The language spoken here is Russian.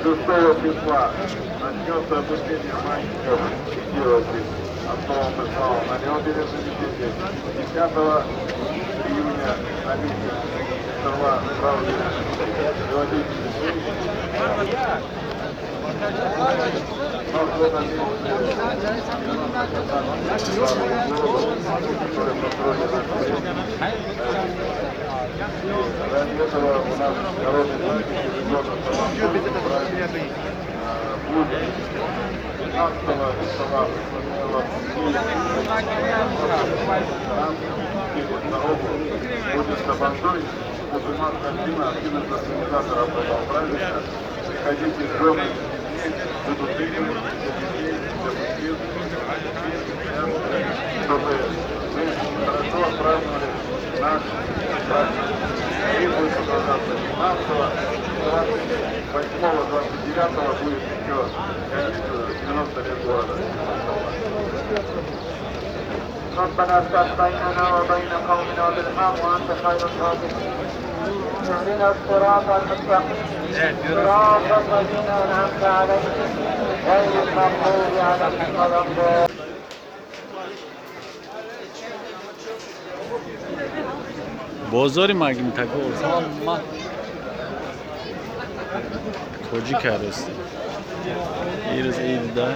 6 числа начнется обучение мальчиков делать автовым ислам на набережной Мечети. 10 июня на месте села правды ради этого у нас народный праздник ежегодно будет 15 числа будет сабантуй, мусульманская община, один из организаторов этого праздника. Приходите с женой, будут игры, чтобы мы хорошо отпраздновали наш праздник. И будет продолжаться 15-го, 28-го, 29-го будет еще каникулы 90 лет города. ربنا افتح بيننا وبين قومنا بالحق وانت خير الفاتحين. اهدنا الصراط المستقيم صراط الذين انعمت عليهم غير المغضوب عليهم ولا الضالين. بازاری مگه میتکه ما کجی کرسته ایرز ایده